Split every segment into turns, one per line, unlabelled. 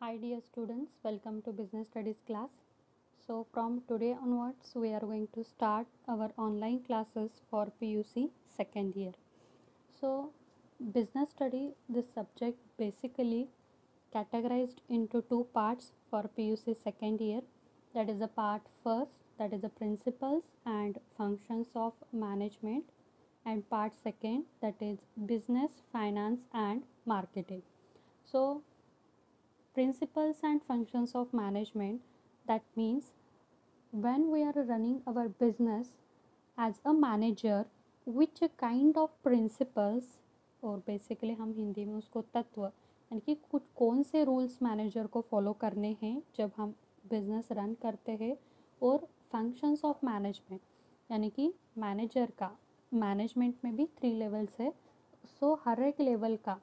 Hi dear students, welcome to business studies class. So from today onwards we are going to start our online classes for PUC second year. So business study, this subject basically categorized into two parts for PUC second year. That is the part first, that is the principles and functions of management, and part second, that is business, finance and marketing. So principles and functions of management, that means when we are running our business as a manager, which kind of principles, और basically हम हिंदी में उसको तत्व यानी कि कुछ कौन से रूल्स मैनेजर को फॉलो करने हैं जब हम बिजनेस रन करते हैं, और फंक्शंस ऑफ मैनेजमेंट यानी कि मैनेजर का, मैनेजमेंट में भी 3 लेवल्स है। सो हर एक लेवल का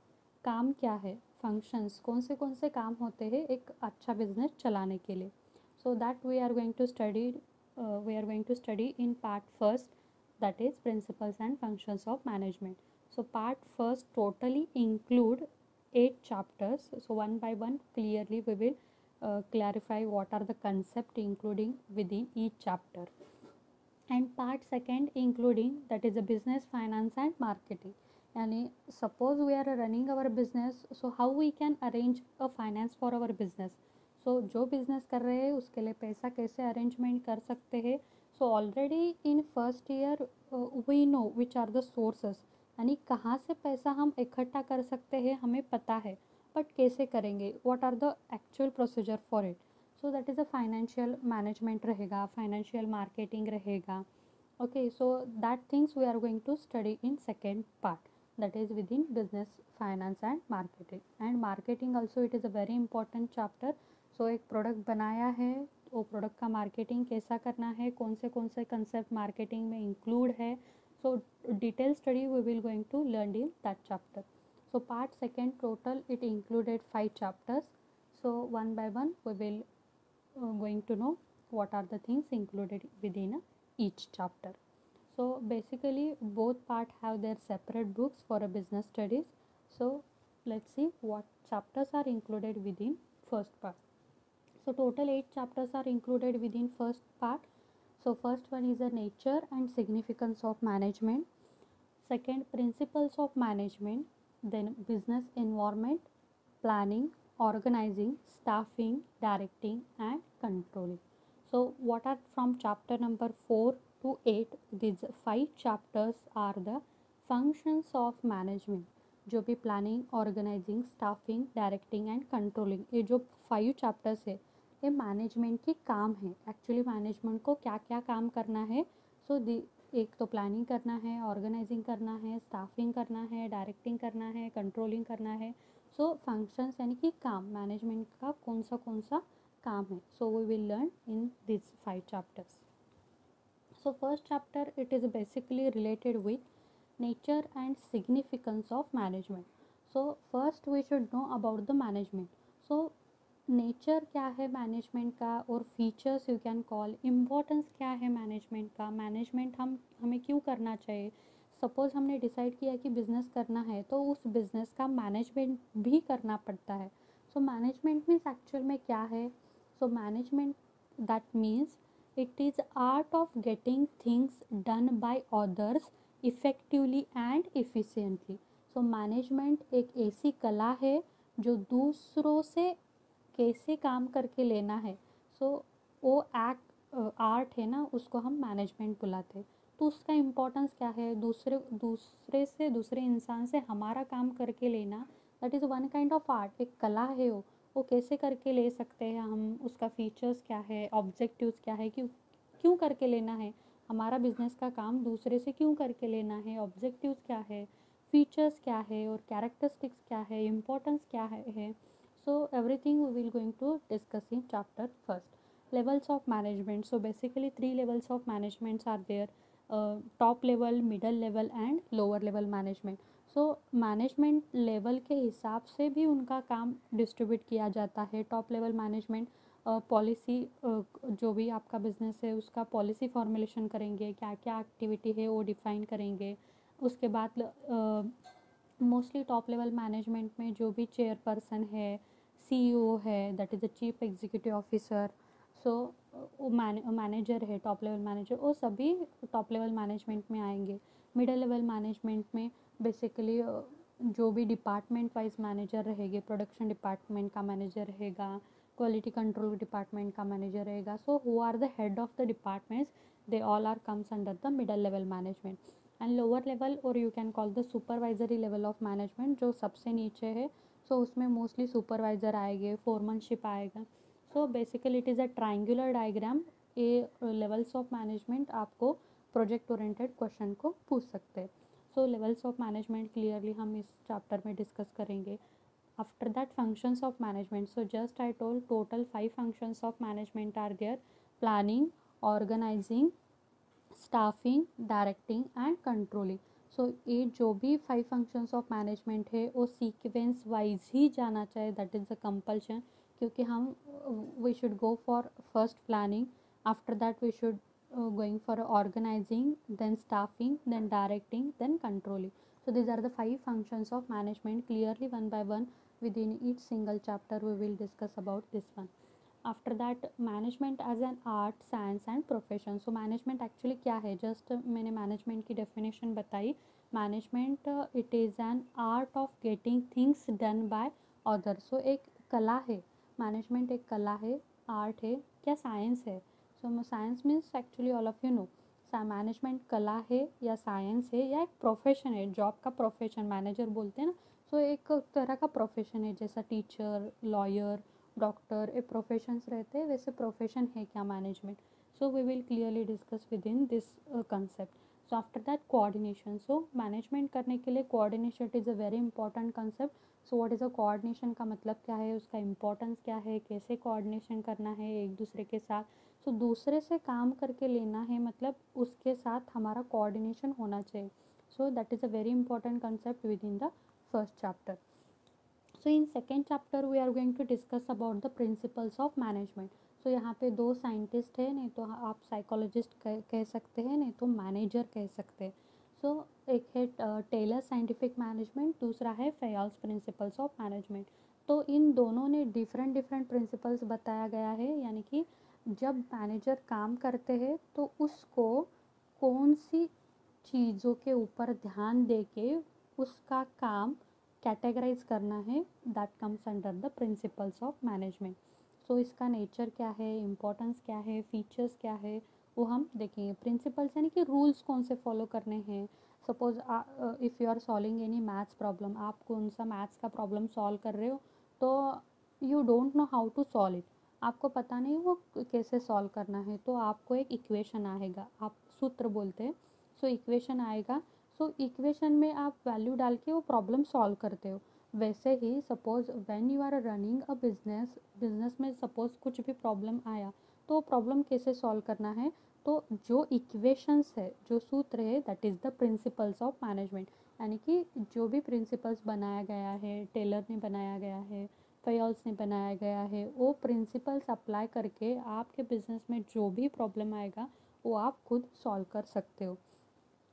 काम क्या है, फंक्शंस कौन से काम होते हैं एक अच्छा बिजनेस चलाने के लिए. So that we are going to study in part first, that is principles and functions of management. So part first totally include 8 chapters. So one by one clearly we will clarify what are the concept including within each chapter. And part second including, that is a business, finance and marketing. यानी suppose we are running our business, so how we can arrange a finance for our business. सो जो business कर रहे हैं उसके लिए पैसा कैसे arrangement कर सकते हैं. So already in first year we know which are the sources, यानी कहाँ से पैसा हम इकट्ठा कर सकते हैं हमें पता है, बट कैसे करेंगे, what are the actual procedure for it. So that is a financial management रहेगा, फाइनेंशियल मार्केटिंग रहेगा. Okay, so that things we are going to study in second part, that is within business, finance and marketing. And marketing also it is a very important chapter. सो एक product बनाया है, वो product का marketing कैसा करना है, कौन से कंसेप्ट मार्केटिंग में इंक्लूड है. So detail study we will going to learn in that chapter. So part second total it included 5 chapters. So one by one we will going to know what are the things included within each chapter. So basically both part have their separate books for a business studies. So let's see what chapters are included within first part. So total 8 chapters are included within first part. So first one is the nature and significance of management. Second, principles of management. Then business environment, planning, organizing, staffing, directing and controlling. So what are from chapter number 4 to 8, these 5 chapters are the functions of management. जो भी planning, organizing, staffing, directing and controlling, ये जो 5 chapters है ये management के काम है. Actually management को क्या क्या काम करना है. सो एक तो प्लानिंग करना है, ऑर्गेनाइजिंग करना है, स्टाफिंग करना है, डायरेक्टिंग करना है, कंट्रोलिंग करना है. सो फंक्शंस यानी कि काम, मैनेजमेंट का कौन सा काम है. So we will learn in this 5 chapters. So first chapter it is basically related with nature and significance of management. So first we should know about the management. So nature क्या है management का, और features you can call, importance क्या है management का, management हमें क्यों करना चाहिए. सपोज़ हमने डिसाइड किया कि बिज़नेस करना है तो उस बिज़नेस का मैनेजमेंट भी करना पड़ता है. सो मैनेजमेंट मीन्स एक्चुअल में क्या है. So management that means it is art of getting things done by others effectively and efficiently. So management एक ऐसी कला है जो दूसरों से कैसे काम करके लेना है. सो वो आर्ट है ना, उसको हम मैनेजमेंट बुलाते हैं. तो उसका इम्पोर्टेंस क्या है, दूसरे इंसान से हमारा काम करके लेना, that is one kind of art, एक कला है वो कैसे करके ले सकते हैं हम, उसका फीचर्स क्या है, ऑब्जेक्टिव्स क्या है, क्यों करके लेना है, हमारा बिजनेस का काम दूसरे से क्यों करके लेना है, ऑब्जेक्टिव्स क्या है, फीचर्स क्या है, और कैरेक्टरिस्टिक्स क्या है, इम्पोर्टेंस क्या है. So everything we will going to discuss in chapter first. Levels of management. So basically 3 levels of managements are there. Top level, middle level and lower level management. So management level के हिसाब से भी उनका काम distribute किया जाता है. Top level management policy, जो भी आपका बिजनेस है उसका पॉलिसी फॉर्मुलेशन करेंगे, क्या क्या एक्टिविटी है वो डिफाइन करेंगे. उसके बाद मोस्टली टॉप लेवल मैनेजमेंट में जो भी चेयरपर्सन है, CEO है, that is the chief executive officer. So manager है, टॉप लेवल मैनेजर, वो सभी टॉप लेवल मैनेजमेंट में आएंगे. मिडल लेवल मैनेजमेंट में बेसिकली जो भी डिपार्टमेंट वाइज मैनेजर रहेंगे, प्रोडक्शन डिपार्टमेंट का मैनेजर रहेगा, क्वालिटी कंट्रोल डिपार्टमेंट का मैनेजर रहेगा. So who are the head of the departments, they all are comes under the middle level management. And lower level or you can call the supervisory level of management, जो सबसे नीचे है. सो उसमें mostly supervisor आएंगे, foremanship आएगा. So basically it is a triangular diagram. ये levels of management आपको project oriented question को पूछ सकते हैं. So levels of management clearly हम इस चैप्टर में डिस्कस करेंगे. After that functions of management. So just I told total 5 functions of management are there: planning, organizing, staffing, directing and controlling. So ये जो भी 5 फंक्शंस ऑफ मैनेजमेंट है वो sequence wise ही जाना चाहिए, दैट इज़ द कंपल्शन. क्योंकि हम we should go for first planning, after that we should going for organizing, then staffing, then directing, then controlling. So these are the 5 functions of management. Clearly one by one within each single chapter we will discuss about this one. After that management as an art, science and profession. So management actually क्या है, just मैंने management की definition बताई. Management it is an art of getting things done by other. So एक कला है, management एक कला है, आर्ट है, क्या साइंस है. So science means actually all of you know management कला है या साइंस है या एक प्रोफेशन है, जॉब का प्रोफेशन मैनेजर बोलते हैं ना. सो एक तरह का प्रोफेशन है, जैसा टीचर, लॉयर, डॉक्टर, ए प्रोफेशंस रहते हैं, वैसे प्रोफेशन है क्या management. So we will clearly discuss within this concept. So after that coordination. So management करने के लिए coordination is a very important concept. So what is a coordination, का मतलब क्या है, उसका इंपॉर्टेंस क्या है, कैसे कोऑर्डिनेशन करना है एक दूसरे के साथ. सो दूसरे से काम करके लेना है, मतलब उसके साथ हमारा कोऑर्डिनेशन होना चाहिए. So that is a very important concept with in the first chapter. So in second chapter we are going to discuss about the principles of management. So यहाँ पे 2 साइंटिस्ट है, नहीं तो आप साइकोलॉजिस्ट कह सकते हैं, नहीं तो मैनेजर कह सकते हैं. सो एक है टेलर साइंटिफिक मैनेजमेंट, दूसरा है फेयल्स प्रिंसिपल्स ऑफ मैनेजमेंट. तो इन दोनों ने डिफरेंट डिफरेंट प्रिंसिपल्स बताया गया है, यानी कि जब मैनेजर काम करते हैं तो उसको कौन सी चीज़ों के ऊपर ध्यान दे के उसका काम कैटेगराइज करना है, that comes under the principles of management. So इसका नेचर क्या है, इम्पोर्टेंस क्या है, फीचर्स क्या है, वो हम देखेंगे. प्रिंसिपल्स यानी कि रूल्स कौन से फॉलो करने हैं. Suppose if you are solving any maths problem, आप कौन सा मैथ्स का प्रॉब्लम सॉल्व कर रहे हो, तो you don't know how to solve it, आपको पता नहीं वो कैसे सॉल्व करना है, तो आपको एक इक्वेशन आएगा, आप सूत्र बोलते हैं. सो इक्वेशन आएगा. सो इक्वेशन में आप वैल्यू डाल के वो प्रॉब्लम सॉल्व करते हो. वैसे ही suppose when you are running a business में सपोज कुछ भी प्रॉब्लम आया, तो प्रॉब्लम कैसे सॉल्व करना है, तो जो इक्वेशंस है, जो सूत्र है, that is the principles of management. यानी कि जो भी प्रिंसिपल्स बनाया गया है, टेलर ने बनाया गया है, फेयल्स ने बनाया गया है, वो प्रिंसिपल्स अप्लाई करके आपके बिजनेस में जो भी प्रॉब्लम आएगा वो आप खुद सॉल्व कर सकते हो.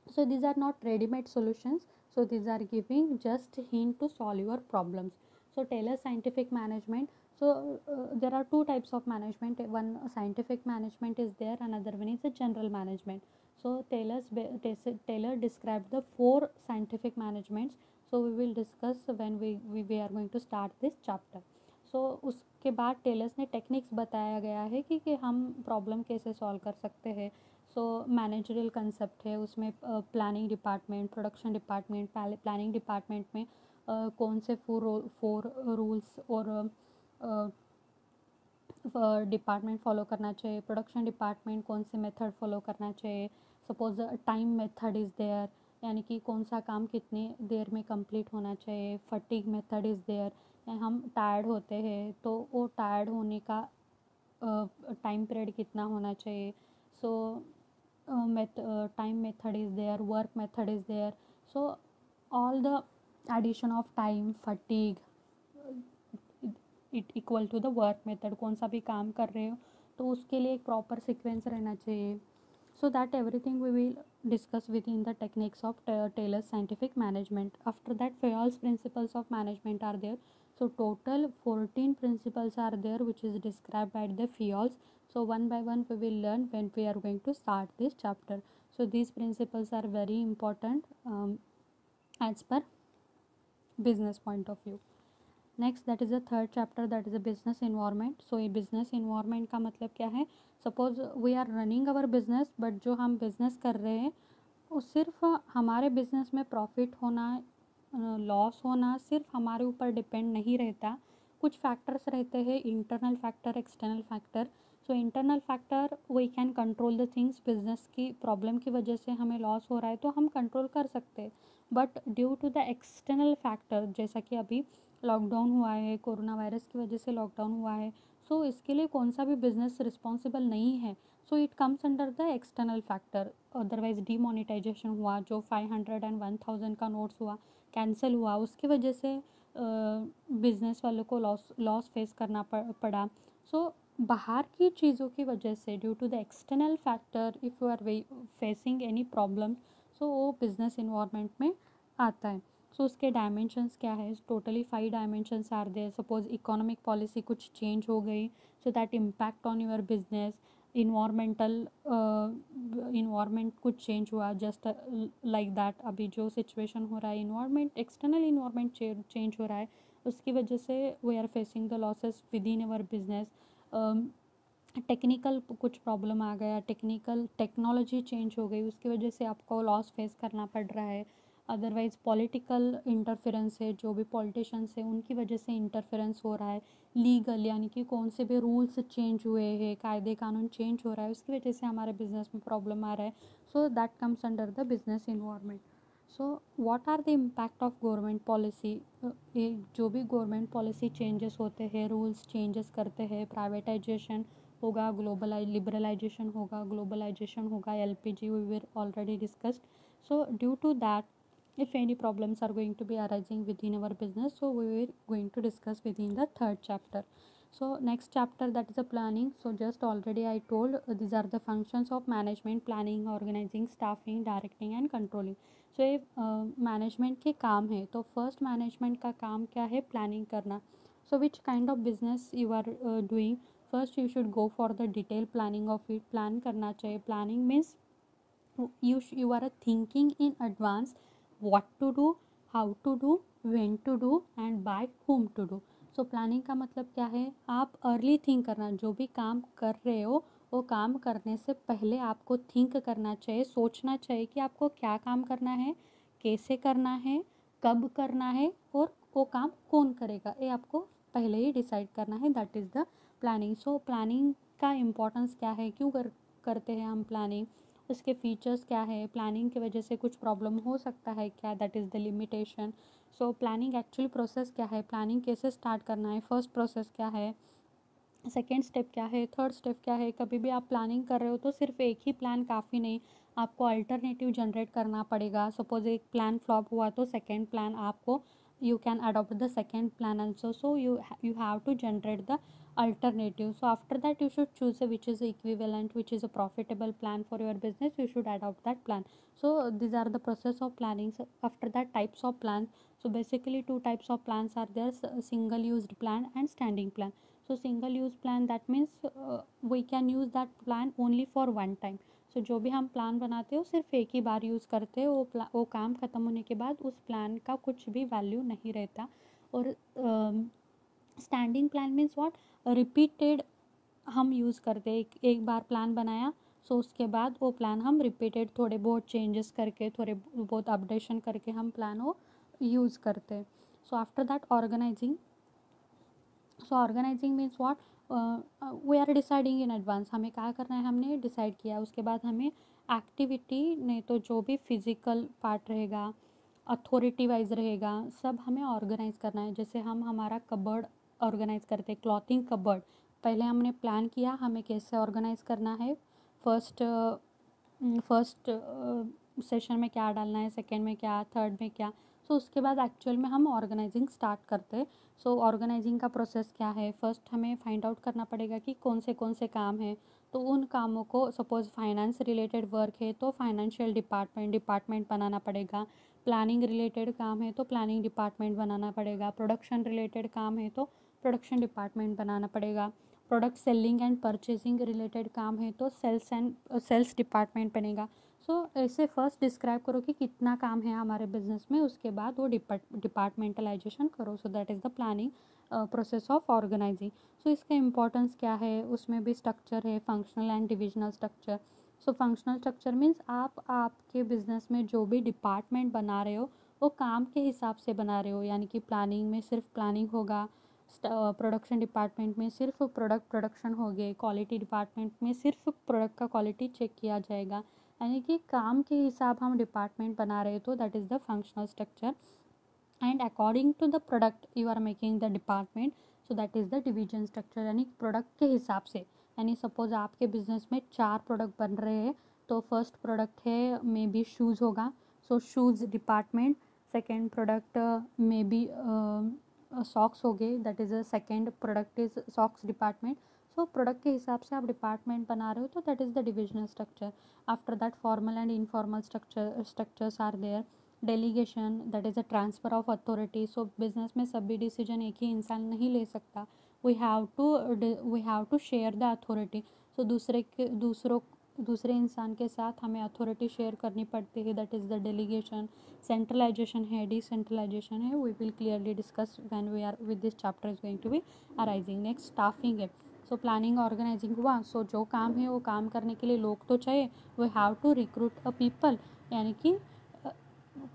So these are not ready-made solutions. So these are giving just hint to solve your problems. So Taylor scientific management. So there are 2 types of management. One scientific management is there, another one is a general management. So Taylor described the 4 scientific managements. So we will discuss when we are going to start this chapter. सो उसके बाद tailors ने techniques बताया गया है कि हम problem कैसे solve कर सकते हैं. सो मैनेजरियल कंसेप्ट है उसमें. Planning department, production department, planning department में कौन से 4 रूल्स और डिपार्टमेंट फॉलो करना चाहिए, प्रोडक्शन डिपार्टमेंट कौन से मेथड फॉलो करना चाहिए. Suppose time method is there, यानी कि कौन सा काम कितनी देर में कंप्लीट होना चाहिए. फटीग मेथड इज़ देयर, हम टायर्ड होते हैं तो वो टायर्ड होने का टाइम पीरियड कितना होना चाहिए. सो time method is there, work method is there. So all the addition of time, fatigue, it equal to the work method. कौन सा भी काम कर रहे हो तो उसके लिए एक प्रॉपर सीक्वेंस रहना चाहिए. So that everything we will discuss within the techniques of Taylor's scientific management. After that, Fayol's principles of management are there. So total 14 principles are there, which is described by the Fayol's. So one by one we will learn when we are going to start this chapter. So these principles are very important as per business point of view. Next that is the third chapter, that is a business environment. So ये business environment का मतलब क्या है? Suppose we are running our business, but जो हम business कर रहे हैं वो सिर्फ हमारे बिजनेस में प्रॉफिट होना, लॉस होना सिर्फ हमारे ऊपर डिपेंड नहीं रहता. कुछ फैक्टर्स रहते हैं, internal factor, external factor. So internal factor we can control the things. Business की प्रॉब्लम की वजह से हमें लॉस हो रहा है तो हम कंट्रोल कर सकते हैं. But due to the external factor, जैसा कि अभी लॉकडाउन हुआ है, कोरोना वायरस की वजह से लॉकडाउन हुआ है, सो इसके लिए कौन सा भी बिजनेस रिस्पॉन्सिबल नहीं है. So it comes under the external factor. Otherwise demonetization हुआ, जो 500 एंड 1000 का नोट्स हुआ, कैंसिल हुआ, उसकी वजह से बिजनेस वालों को लॉस फेस करना पड़ा. सो बाहर की चीज़ों की वजह से, due to the external factor, if you are facing any problem, so वो बिजनेस इन्वायरमेंट में आता है. सो उसके डायमेंशंस क्या है? Totally 5 dimensions are there. Suppose economic policy कुछ चेंज हो गई, so that impact on your business. Environment कुछ चेंज हुआ, जस्ट लाइक दैट अभी जो सिचुएशन हो रहा है, इन्वायरमेंट, एक्सटर्नल इन्वायरमेंट चेंज हो रहा है, उसकी वजह से we are facing the losses within our business. Technical कुछ प्रॉब्लम आ गया, टेक्नोलॉजी चेंज हो गई, उसकी वजह से आपको लॉस फेस करना पड़ रहा है. अदरवाइज़ पॉलिटिकल इंटरफेरेंस है, जो भी पॉलिटिशियंस है उनकी वजह से इंटरफेरेंस हो रहा है. लीगल यानी कि कौन से भी रूल्स चेंज हुए हैं, कायदे कानून चेंज हो रहा है, उसकी वजह से हमारे बिजनेस में प्रॉब्लम आ रहा है. So that comes under the business environment. So what are the impact of government policy? जो भी गवर्नमेंट पॉलिसी चेंजेस होते हैं, रूल्स चेंजेस करते हैं, प्राइवेटाइजेशन होगा, लिबरलाइजेशन होगा, LPG we were already discussed. So due to that, if any problems are going to be arising within our business, so we were going to discuss within the third chapter. So next chapter, that is a planning. So just already I told, these are the functions of management: planning, organizing, staffing, directing and controlling. So ये management के काम है. तो first management का काम क्या है? Planning करना. So which kind of business you are doing, first you should go for the detail planning of it. Plan करना चाहिए. Planning means you are thinking in advance what to do, how to do, when to do and by whom to do. So planning का मतलब क्या है? आप early think करना. जो भी काम कर रहे हो वो काम करने से पहले आपको थिंक करना चाहिए, सोचना चाहिए कि आपको क्या काम करना है, कैसे करना है, कब करना है और वो काम कौन करेगा, ये आपको पहले ही डिसाइड करना है. That is the planning. So planning का इम्पोर्टेंस क्या है, क्यों करते हैं हम प्लानिंग, उसके फीचर्स क्या है, प्लानिंग की वजह से कुछ प्रॉब्लम हो सकता है क्या, that is the limitation. So planning actually process क्या है, प्लानिंग कैसे स्टार्ट करना है, फर्स्ट प्रोसेस क्या है, सेकेंड स्टेप क्या है, थर्ड स्टेप क्या है. कभी भी आप प्लानिंग कर रहे हो तो सिर्फ एक ही प्लान काफ़ी नहीं, आपको अल्टरनेटिव जनरेट करना पड़ेगा. सपोज एक प्लान फ्लॉप हुआ तो सेकेंड प्लान आपको, you can adopt the second plan also. So you have to generate the alternative. So after that you should choose which is equivalent, which is a profitable plan for your business. You should adopt that plan. So these are the process of planning. So after that, types of plans. So basically two types of plans are there: single used plan and standing plan. So single use plan, that means we can use that plan only for one time. सो जो भी हम plan बनाते हो सिर्फ एक ही बार use करते हैं. वो काम ख़त्म होने के बाद उस प्लान का कुछ भी वैल्यू नहीं रहता. और standing plan means what, repeated हम यूज़ करते हैं. एक बार प्लान बनाया, सो उसके बाद वो प्लान हम रिपीटेड थोड़े बहुत चेंजेस करके, थोड़े बहुत अपडेशन करके हम प्लान वो यूज़ करते हैं. So after that organizing. So organizing means what, we are deciding in advance. हमें क्या करना है हमने डिसाइड किया, उसके बाद हमें एक्टिविटी नहीं तो जो भी फिजिकल पार्ट रहेगा, अथॉरिटी वाइज रहेगा, सब हमें ऑर्गेनाइज करना है. जैसे हम हमारा कबर्ड ऑर्गेनाइज करते हैं, क्लॉथिंग कबर्ड, पहले हमने प्लान किया हमें कैसे ऑर्गेनाइज करना है. फर्स्ट सेशन में क्या डालना है, सेकेंड में क्या, थर्ड में क्या. सो उसके बाद एक्चुअल में हम ऑर्गेनाइजिंग स्टार्ट करते हैं. सो ऑर्गेनाइजिंग का प्रोसेस क्या है, फर्स्ट हमें फाइंड आउट करना पड़ेगा कि कौन से काम हैं. तो उन कामों को, सपोज फाइनेंस रिलेटेड वर्क है तो फाइनेंशियल डिपार्टमेंट बनाना पड़ेगा, प्लानिंग रिलेटेड काम है तो प्लानिंग डिपार्टमेंट बनाना पड़ेगा, प्रोडक्शन रिलेटेड काम है तो प्रोडक्शन डिपार्टमेंट बनाना पड़ेगा, product selling and purchasing related काम है तो सेल्स डिपार्टमेंट बनेगा। सो ऐसे फर्स्ट डिस्क्राइब करो कि कितना काम है हमारे बिजनेस में, उसके बाद वो डिपार्टमेंटलाइजेशन करो। So that is the planning process of organizing. So इसका इम्पोर्टेंस क्या है, उसमें भी स्ट्रक्चर है, functional and divisional structure. So functional structure means आप आपके बिजनेस में जो भी डिपार्टमेंट बना रहे हो वो काम के हिसाब से बना रहे हो, यानी कि प्लानिंग में सिर्फ प्लानिंग होगा, प्रोडक्शन डिपार्टमेंट में सिर्फ प्रोडक्शन हो गए, क्वालिटी डिपार्टमेंट में सिर्फ प्रोडक्ट का क्वालिटी चेक किया जाएगा, यानी कि काम के हिसाब हम डिपार्टमेंट बना रहे, तो that is the functional structure. And according to the product you are making the department, so that is the division structure, यानी प्रोडक्ट के हिसाब से। यानी सपोज आपके बिजनेस में 4 प्रोडक्ट बन रहे हैं, तो फर्स्ट प्रोडक्ट है मे बी शूज़ होगा, so shoes department. Second product may be socks हो गए, that is a second product is socks department. So product के हिसाब से आप डिपार्टमेंट बना रहे हो, तो that is the divisional structure. After that formal and informal structures are there. Delegation, that is a transfer of authority. So business में सभी डिसीजन एक ही इंसान नहीं ले सकता, we have to share the authority. सो दूसरे इंसान के साथ हमें अथॉरिटी शेयर करनी पड़ती है, that is the delegation. Centralization है, डिसेंट्रलाइजेशन है, we will clearly discuss when we are with this chapter is going to be arising. Next staffing है। सो प्लानिंग ऑर्गेनाइजिंग हुआ, सो जो काम है वो काम करने के लिए लोग तो चाहिए, we have to recruit a people, यानी कि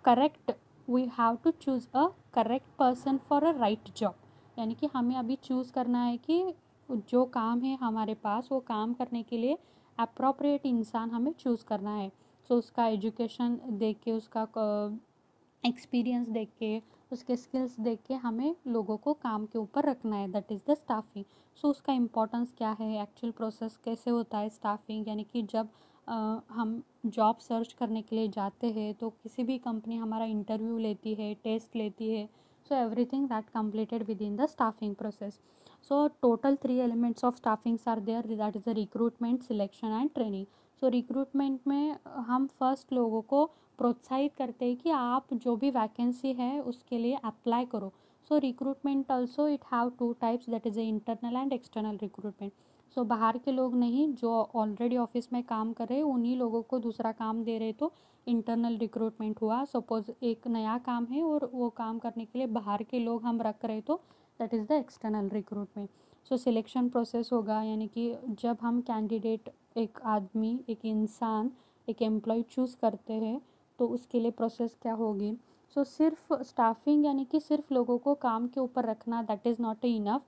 correct, we have to choose a correct person for a right job, यानी कि हमें अभी चूज़ करना है कि जो काम है हमारे पास वो काम करने के लिए अप्रोप्रिएट इंसान हमें चूज़ करना है। सो उसका एजुकेशन देख के, उसका एक्सपीरियंस देख के, उसके स्किल्स देख के हमें लोगों को काम के ऊपर रखना है, दैट इज़ द स्टाफिंग। सो उसका इम्पोर्टेंस क्या है, एक्चुअल प्रोसेस कैसे होता है स्टाफिंग, यानी कि जब हम जॉब सर्च करने के लिए जाते हैं तो किसी भी कंपनी हमारा इंटरव्यू लेती है, टेस्ट लेती है। So everything that completed with in the staffing process. So total 3 elements of staffings are there, that is the recruitment, selection and training. So recruitment में हम फर्स्ट लोगों को प्रोत्साहित करते हैं कि आप जो भी वैकेंसी है उसके लिए अप्लाई करो। So recruitment also it have 2 types, that is internal and external recruitment. So बाहर के लोग नहीं, जो ऑलरेडी ऑफिस में काम कर रहे हैं उन्हीं लोगों को दूसरा काम दे रहे, तो इंटरनल रिक्रूटमेंट हुआ। सपोज एक नया काम है और वो काम करने के लिए बाहर के लोग हम रख रहे, तो that is the external recruitment. So selection process होगा, यानी कि जब हम कैंडिडेट, एक आदमी, एक इंसान, एक एम्प्लॉय चूज़ करते हैं तो उसके लिए प्रोसेस क्या होगी। सो सिर्फ स्टाफिंग, यानी कि सिर्फ लोगों को काम के ऊपर रखना, that is not enough,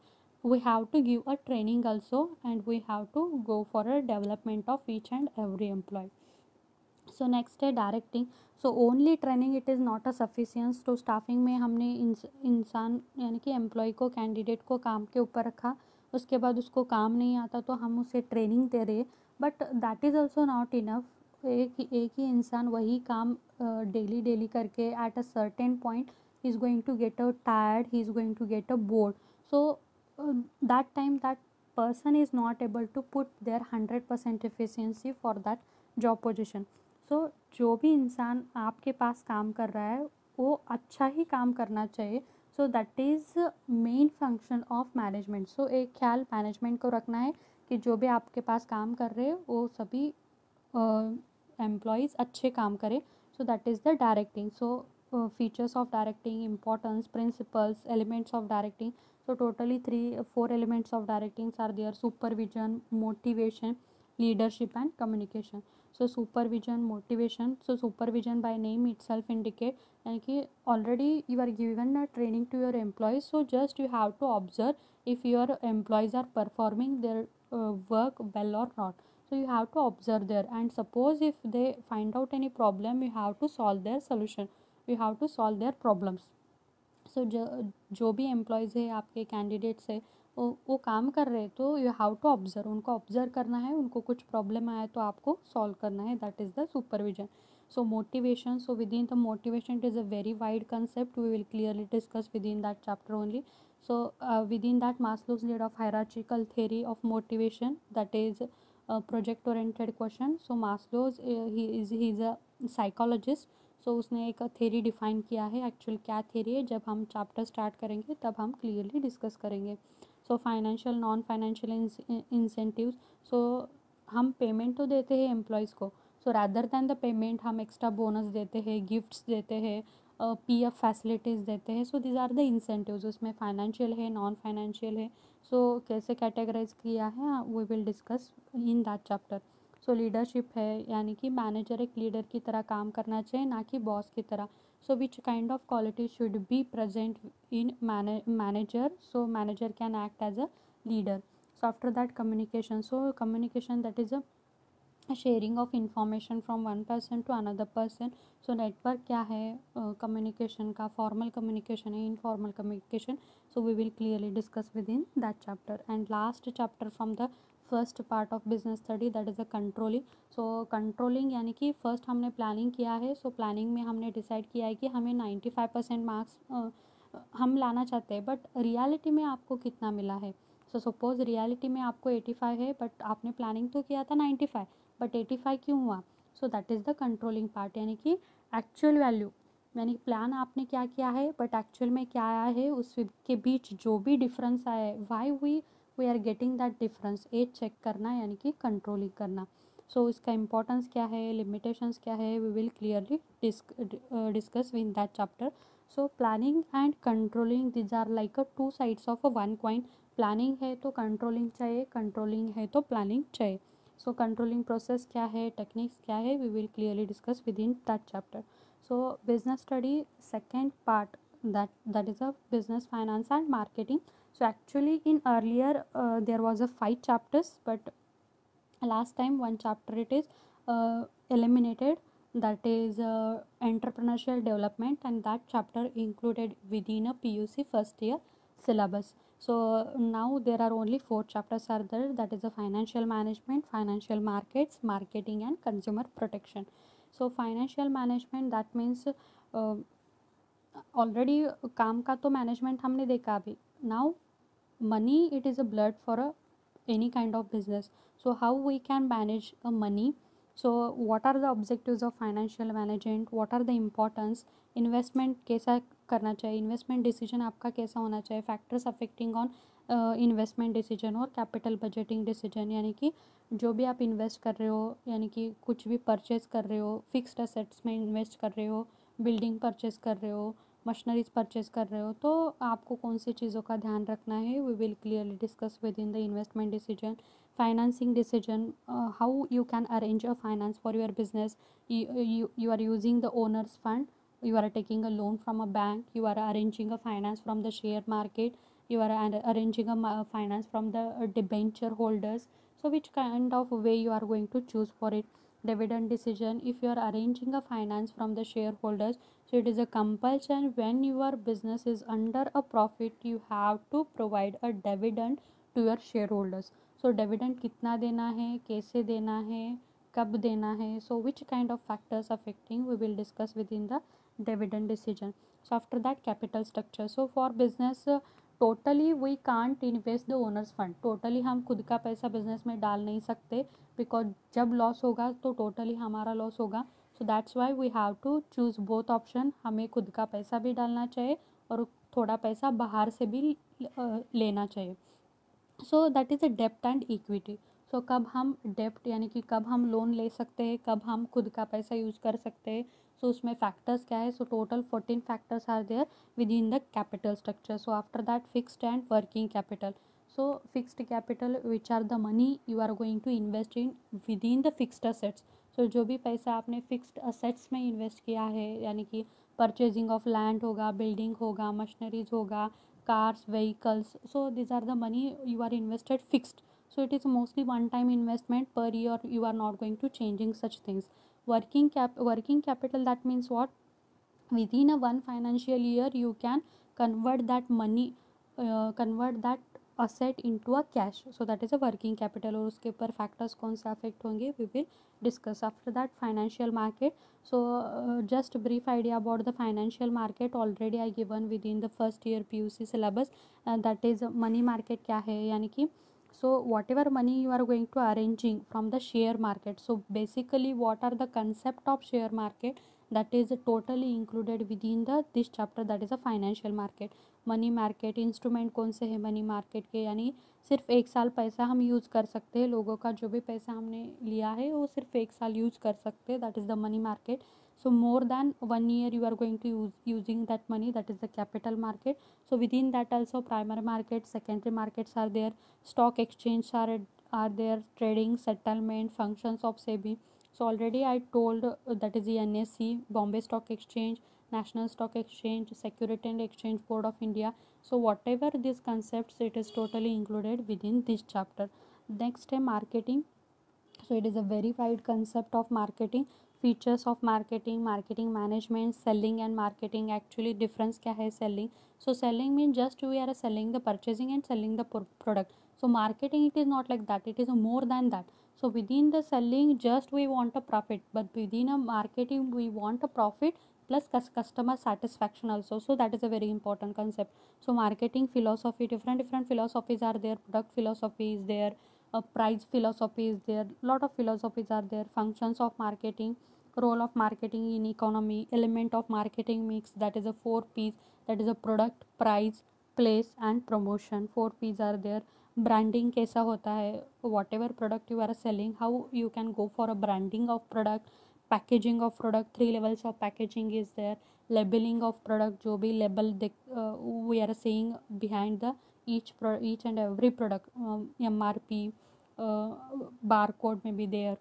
we have to give a training also, and we have to go for a development of each and every employee. So next है directing. So only training it is not a sufficience. तो staffing में हमने इंसान यानी कि employ को, candidate को काम के ऊपर रखा, उसके बाद उसको काम नहीं आता तो हम उसे ट्रेनिंग दे रहे, but that is also not enough. एक ही इंसान वही काम डेली डेली करके at a certain point he is going to get a tired, he is going to get a bored. So that time that person is not able to put their 100% efficiency for that job position. So जो भी इंसान आपके पास काम कर रहा है वो अच्छा ही काम करना चाहिए। So that is main function of management. So एक ख्याल मैनेजमेंट को रखना है कि जो भी आपके पास काम कर रहे हैं वो सभी एम्प्लॉयज़ अच्छे काम करें। सो that is the directing. So features of directing, importance, principles, elements of directing. So totally 4 elements of directings are there: supervision, motivation, leadership and communication. So supervision, motivation. So supervision by name itself indicate यानी कि already you are given a training to your employees, so just you have to observe if your employees are performing their work well or not. So you have to observe there, and suppose if they find out any problem, you have to solve their solution, you have to solve their problems. सो जो भी employees है, आपके candidates है, वो काम कर रहे हैं, तो यू हैव टू ऑब्जर्व, उनको ऑब्जर्व करना है, उनको कुछ प्रॉब्लम आया तो आपको सॉल्व करना है, that is the supervision. So motivation, so with in the motivation it is a very wide concept, we will clearly discuss within that chapter only. So within that Maslow's need of hierarchical theory of motivation, that is project oriented question. So Maslow's he is a psychologist. So उसने एक theory define किया है. Actual क्या theory है, जब हम chapter start करेंगे तब हम क्लियरली डिस्कस करेंगे. So financial non financial incentives. So हम पेमेंट तो देते हैं एम्प्लॉयज़ को. So rather than the payment हम एक्स्ट्रा बोनस देते हैं, गिफ्ट्स देते हैं, पीएफ फैसिलिटीज़ देते हैं. So these are the incentives. उसमें फाइनेंशियल है, नॉन फाइनेंशियल है. सो कैसे कैटेगराइज किया है we will discuss in that chapter. So leadership है, यानी कि मैनेजर एक लीडर की तरह काम करना चाहिए, ना कि बॉस की तरह. So which kind of quality should be present in manager. So manager can act as a leader. So after that communication. So communication, that is a sharing of information from one person to another person. So network क्या है, communication का formal communication है, informal communication. So we will clearly discuss within that chapter. And last chapter from the first part of business study, that is a controlling. So controlling यानी कि first हमने planning किया है. So planning में हमने decide किया है कि हमें 95% मार्क्स हम लाना चाहते हैं, बट रियलिटी में आपको कितना मिला है. सो सपोज रियलिटी में आपको 85 है, बट आपने प्लानिंग तो किया था 95, बट 85 क्यों हुआ. सो that is the controlling part, यानी कि एक्चुअल वैल्यू, यानी प्लान आपने क्या किया है बट एक्चुअल में क्या आया है, उसके बीच जो भी डिफरेंस आया है, why we are getting that difference, ये चेक करना, यानी कि कंट्रोलिंग करना. सो इसका इंपॉर्टेंस क्या है, लिमिटेशंस क्या है, we will clearly discuss within that chapter. So planning and controlling, these are like a two sides of a one coin. Planning है तो कंट्रोलिंग चाहिए, कंट्रोलिंग है तो प्लानिंग चाहिए. सो कंट्रोलिंग प्रोसेस क्या है, टेक्निक्स क्या है, we will clearly discuss within that chapter. So business study second part, that is a business finance and marketing. So actually in earlier there was a 5 chapters, but last time one chapter it is eliminated, that is entrepreneurial development, and that chapter included within a PUC first year syllabus. So now there are only 4 chapters are there, that is a financial management, financial markets, marketing and consumer protection. So financial management, that means already काम का तो management हमने देखा अभी. Now money, it is a blood for a any kind of business. So how we can manage money. So what are the objectives of financial management, what are the importance, investment कैसा करना चाहिए, investment decision आपका कैसा होना चाहिए, factors affecting on investment decision और capital budgeting decision, यानी कि जो भी आप इन्वेस्ट कर रहे हो, यानी कि कुछ भी परचेज कर रहे हो, फिक्स्ड असेट्स में इन्वेस्ट कर रहे हो, बिल्डिंग परचेज कर रहे हो, मशीनरीज परचेज कर रहे हो, तो आपको कौन सी चीज़ों का ध्यान रखना है, we will clearly discuss with in the investment decision. Financing decision, how you can arrange a finance for your business. You are using the owner's fund, you are taking a loan from a bank, you are arranging a finance from the share market, you are arranging a finance from the debenture holders. So which kind of way you are going to choose for it. Dividend decision, if you are arranging a finance from the shareholders, so it is a compulsion, when your business is under a profit, you have to provide a dividend to your shareholders. So dividend कितना देना है, कैसे देना है, कब देना है. So which kind of factors affecting, we will discuss within the dividend decision. So after that, capital structure. So for business totally we can't invest the owners fund. Totally हम खुद का पैसा बिजनेस में डाल नहीं सकते, बिकॉज जब loss होगा तो टोटली हमारा लॉस होगा. So that's why we have to choose both option. हमें खुद का पैसा भी डालना चाहिए और थोड़ा पैसा बाहर से भी लेना चाहिए. सो दैट इज़ अ डेप्ट एंड इक्विटी. सो कब हम डेप्ट, यानी कि कब हम लोन ले सकते हैं, कब हम खुद का पैसा यूज़ कर सकते हैं. सो उसमें फैक्टर्स क्या है, so total 14 factors are there with in the capital structure. So after that fixed and working capital. So fixed capital which are the money you are going to invest in with in the fixed assets. So जो भी पैसा आपने fixed assets में invest किया है, यानी कि purchasing of land होगा, बिल्डिंग होगा, मशीनरीज होगा, cars, vehicles. So these are the money you are invested fixed. So it is mostly one time investment per year. You are not going to changing such things. Working capital, that means what, within a one financial year you can convert that money, convert that asset into a cash. So that is a working capital. और उसके ऊपर factors कौन से affect होंगे, we will discuss. After that, financial market. So just brief idea about the financial market already I given within the first year PUC syllabus. That is money market क्या है, यानी कि So whatever money you are going to arranging from the share market, so basically what are the concept of share market, that is totally included within the this chapter, that is a financial market. Money market instrument कौन से हैं money market के, यानी सिर्फ एक साल पैसा हम यूज़ कर सकते हैं, लोगों का जो भी पैसा हमने लिया है वो सिर्फ एक साल यूज़ कर सकते हैं, that is the money market. So more than 1 year you are going to using that money, that is the capital market. So within that also primary market, secondary markets are there, stock exchange are there, trading, settlement, functions of SEBI. So already I told that is the NSE, Bombay Stock Exchange, National Stock Exchange, Security and Exchange Board of India. So whatever these concepts, it is totally included within this chapter. Next है marketing. So it is a very wide concept of marketing. Features of marketing, marketing management, selling and marketing. Actually difference क्या है selling? So selling means just we are selling the purchasing and selling the product. So marketing, it is not like that, it is more than that. So within the selling just we want a profit, but within a marketing we want a profit plus customer satisfaction also. So that is a very important concept. So marketing philosophy, different philosophies are there, product philosophy is there, price philosophy is there, lot of philosophies are there. Functions of marketing, role of marketing in economy, element of marketing mix, that is a 4 P's, that is a product, price, place and promotion. 4 P's are there. Branding कैसा होता है, whatever product you are selling, how you can go for a branding of product. Packaging of product, 3 levels of packaging is there. Labeling of product, जो भी label we are seeing behind the each and every product, MRP, barcode may be there.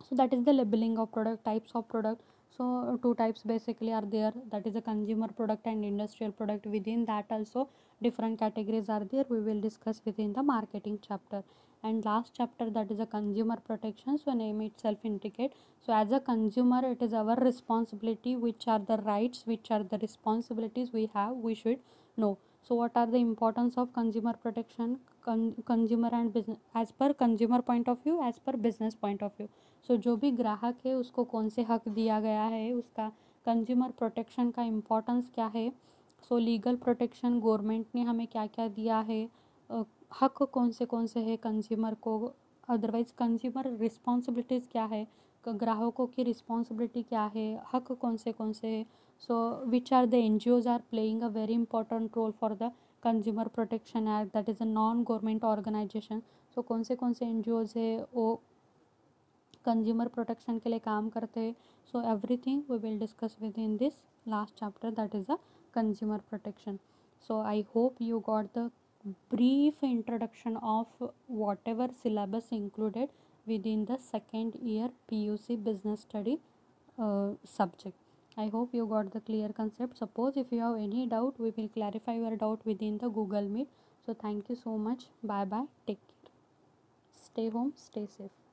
So that is the labeling of product. Types of product, so 2 types basically are there, that is a consumer product and industrial product. Within that also different categories are there, we will discuss within the marketing chapter. And last chapter, that is a consumer protection, so name itself indicate. So as a consumer, it is our responsibility, which are the rights, which are the responsibilities we have, we should know. So what are the importance of consumer protection, consumer and business, as per consumer point of view, as per business point of view. सो जो भी ग्राहक है उसको कौन से हक दिया गया है, उसका कंज्यूमर प्रोटेक्शन का इम्पोर्टेंस क्या है. सो लीगल प्रोटेक्शन, गवर्नमेंट ने हमें क्या क्या दिया है, हक कौन से है कंज्यूमर को. अदरवाइज कंज्यूमर रिस्पॉन्सिबिलिटीज़ क्या है, ग्राहकों की रिस्पॉन्सिबिलिटी क्या है, हक कौन से है. So which are the NGOs are playing a very important role for the consumer protection act, that is a non government organization. So कौन से NGOs है वो कंज्यूमर प्रोटेक्शन के लिए काम करते हैं. So everything we will discuss within this last chapter, that is a consumer protection. So I hope you got the brief introduction of whatever syllabus included within the second year PUC business study subject. I hope you got the clear concept. Suppose if you have any doubt, we will clarify your doubt within the Google Meet. So thank you so much. Bye bye. Take care. Stay home. Stay safe.